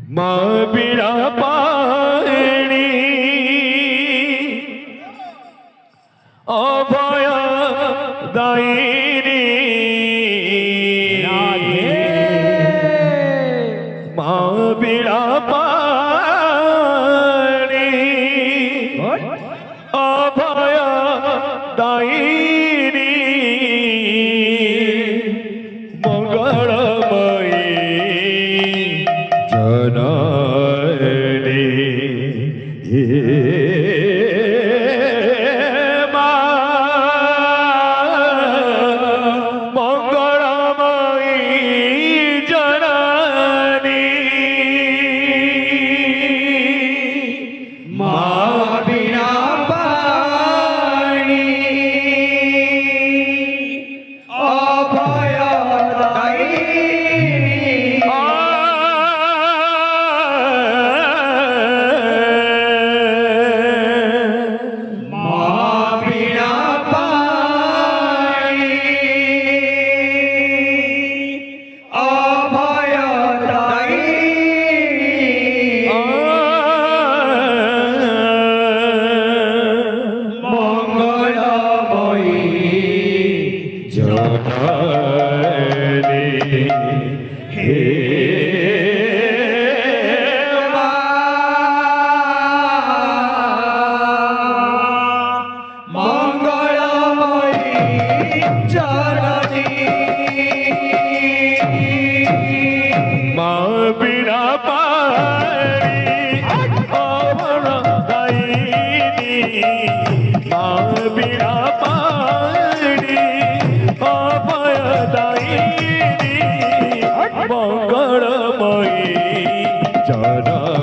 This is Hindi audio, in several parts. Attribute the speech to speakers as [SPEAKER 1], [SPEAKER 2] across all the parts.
[SPEAKER 1] माँ बिना पाणी अभय दायिनी माँ बिना पाणी अभय दायिनी मंगलमयी जननी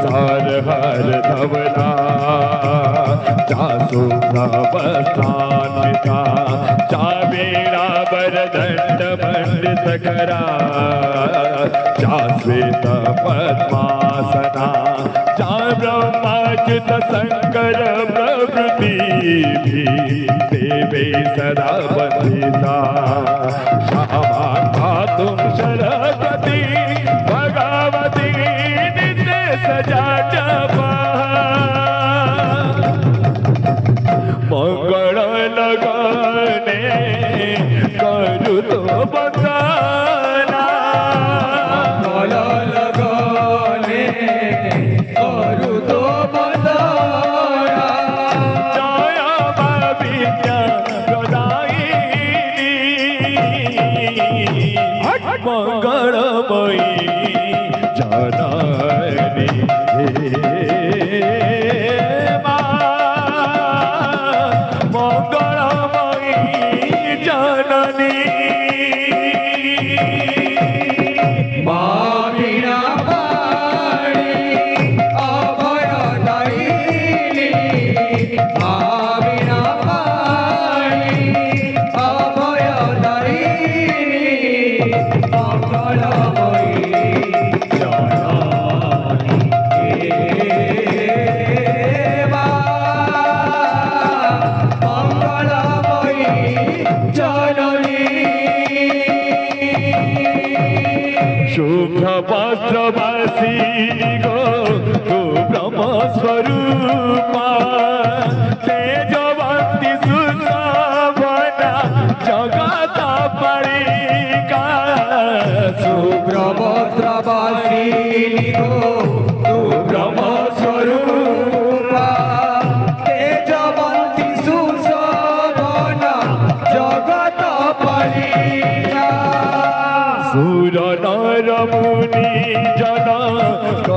[SPEAKER 2] सार हर धवला जासु नवस्थान का चावेरा बरदंड पंडित करा चाश्वेत पद्मासना चा ब्रह्माच्युत शंकर प्रभृति देवे सदा बंदिता श्यामा तुम सरस्वती भगवती सजा मंगल लगाने करू तो बंदना मंगल लगाने करू तो बंदना जय विद्या प्रदायिनी मंगलमयी जननी मंगलमयी जननी माँ बिना पाणी अभय दायिनी माँ बिना पाणी अभय दायिनी मंगलमयी जननी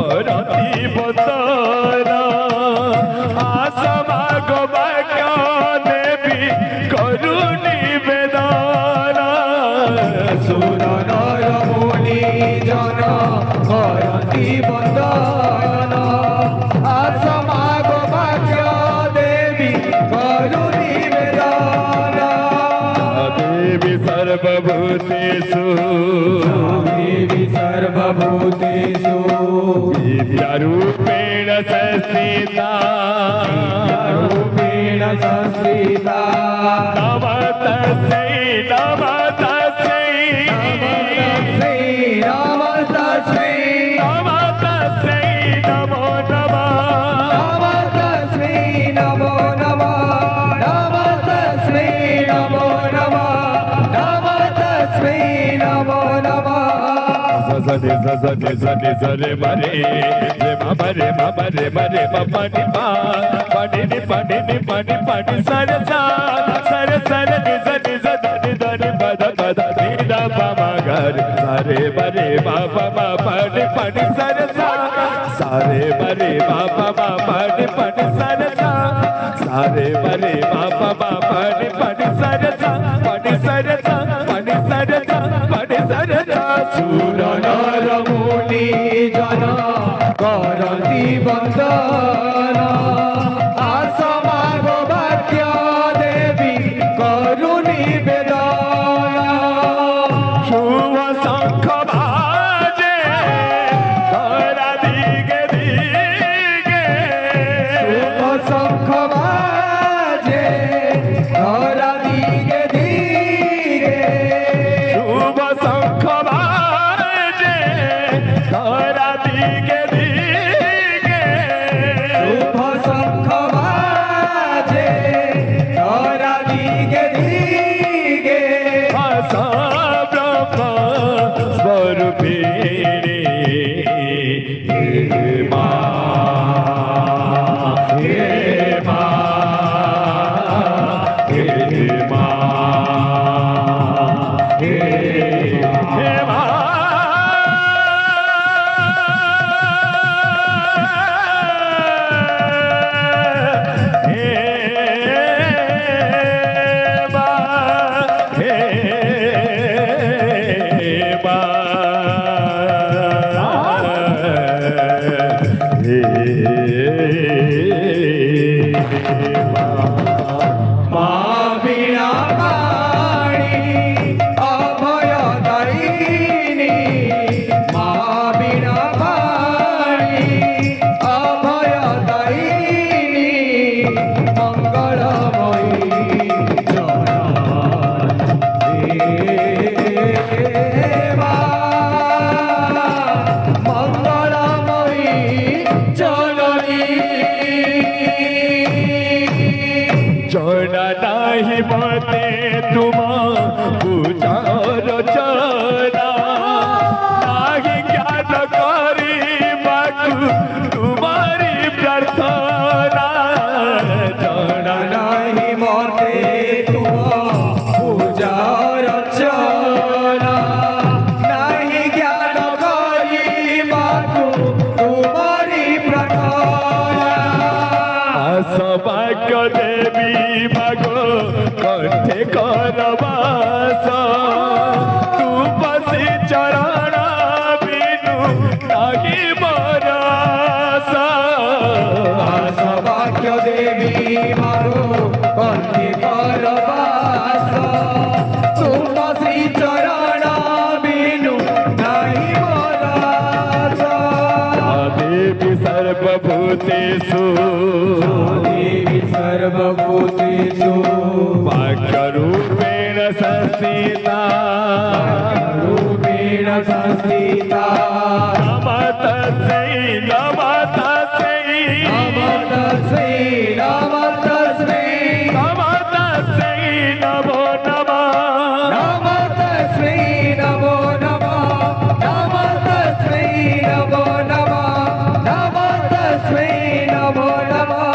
[SPEAKER 1] करती बंदना आसमा गो भाग्य देवी करुणी बेदना
[SPEAKER 2] सुर नर मुनि जन करती बंदन आसमा गो भाग्य देवी करुणी बेदना
[SPEAKER 1] देवी सर्वभूतेषु
[SPEAKER 2] देवी सर्वभूतेषु
[SPEAKER 1] विद्यारूपेण संस्थिता
[SPEAKER 2] रूपेण संस्थिता
[SPEAKER 1] नमस्तस्यै नमस्तस्यै
[SPEAKER 2] नमस्तस्मै
[SPEAKER 1] नमस्तस्यै नमो नमः
[SPEAKER 2] नमस्तस्मै नमो नमः नमस्तस्मै नमो नमः नमस्तस्मै नमो नमः
[SPEAKER 1] सजने सजने सजने सरे मरे रे मरे मरे मरे मपनि पा पनि नि पनि पनि सरे सरे सरे नि सरे सरे धनि पद पद नि द प म ग सरे मरे मा पनि पनि सरे सारे मरे मा पनि पनि सरे सारे मरे मा पनि पनि सरे पनि सरे पनि सरे पनि सरे
[SPEAKER 2] सुर नर मुनि जन करती बंदन आसमा गो भाग्य देवी करुणी बेदना
[SPEAKER 1] शुभ शंख बाजे धरा दिगे दिगे
[SPEAKER 2] शुभ शंख बाजे धरा दिगे दिगे
[SPEAKER 1] शुभ शंख बाजे धरा दिगे दिगे
[SPEAKER 2] शुभ शंख बाजे धरा दिगे दिगे
[SPEAKER 1] आशा ब्रह्म स्वरूपिणी हे माँ हे माँ हे माँ हे माँ
[SPEAKER 2] माँ बिना पाणी अभय दायिनी माँ बिना पाणी अभय दायिनी मंगलमयी मंगलमयी जननी
[SPEAKER 1] जड़ा नहीं मते तुम पूजार चरा नहीं ज्ञान करी बाकु तुम्हारी प्रार्थना जड़ा
[SPEAKER 2] नहीं मते तुम पूजा रचना नहीं ज्ञान करी बाकु तुम्हारी प्रार्थना
[SPEAKER 1] सौभाग्य देवी मागो कंठे करवास तू बसी चरण बिनु नहीं बरस
[SPEAKER 2] सौभाग्य देवी मारो कंठी करवास तुम श्री चरण बिनु नहीं बरस
[SPEAKER 1] देवी सर्वभूतेषु
[SPEAKER 2] देवी सर्वभूतेषु
[SPEAKER 1] वाक्यरूपेण संस्थिता
[SPEAKER 2] रूपेण संस्थिता
[SPEAKER 1] नमस्तस्यै नमस्तस्यै
[SPEAKER 2] नमस्तस्मै नमस्तस्मै
[SPEAKER 1] नमस्तस्यै नमो नमः
[SPEAKER 2] नमस्तस्मै नमो नमः नमस्तस्मै नमो नमः नमस्तस्मै नमो नमः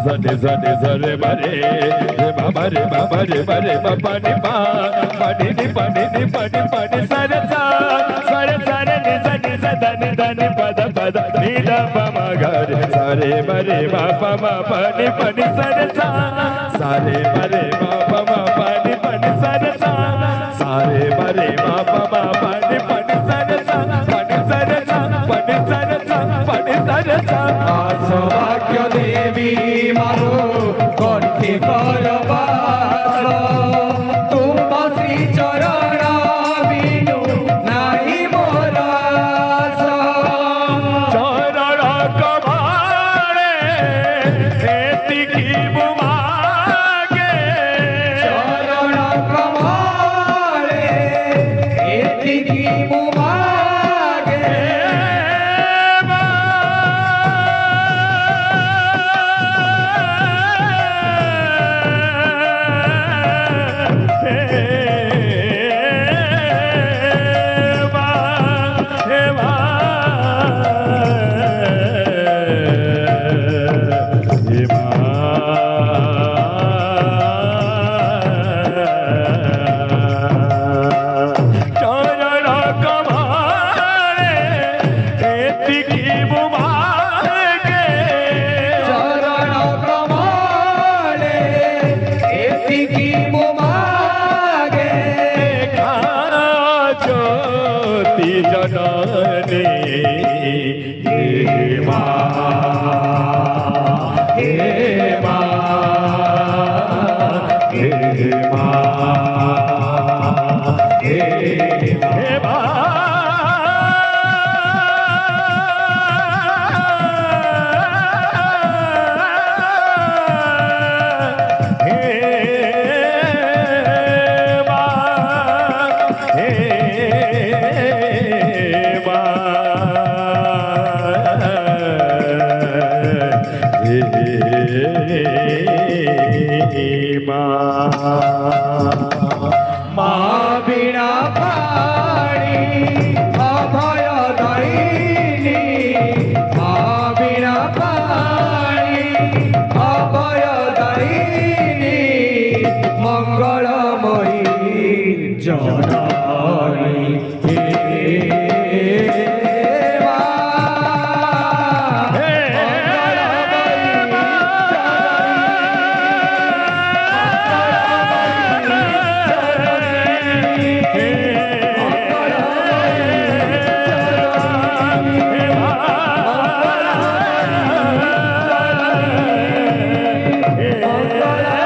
[SPEAKER 1] सनि सनि सरे मरे रे मरे मरे मरे मपनि पा पनि नि पनि सरे सरे नि सनि దని దని పద పద నిద పమ గరి సరే మరే మా పమ పని పని సరే సా సరే మరే మా పమ పని పని సరే సా సరే మరే మా పమ పని పని సరే సా పని సరే సా పని సరే సా పని సరే సా
[SPEAKER 2] সৌভাগ্য দেবী মারো কণ্ঠে করবাস তুম শ্রী চরণ বিনু নাই মোর আশ।
[SPEAKER 1] চরণ কমালে এতিকি বুমাগে
[SPEAKER 2] চরণ কমলে এতিকি মুমাগে চরণ কমলে এতিকি মুমাগে
[SPEAKER 1] জ্যোতি জননী হে মা হে মা হে মা হে মা
[SPEAKER 2] মা বিনা পাড়ি অভয় দায়িনী মা বিনা পাড়ি অভয় দায়িনী মঙ্গলময়ী জননী হে মা মঙ্গলময়ী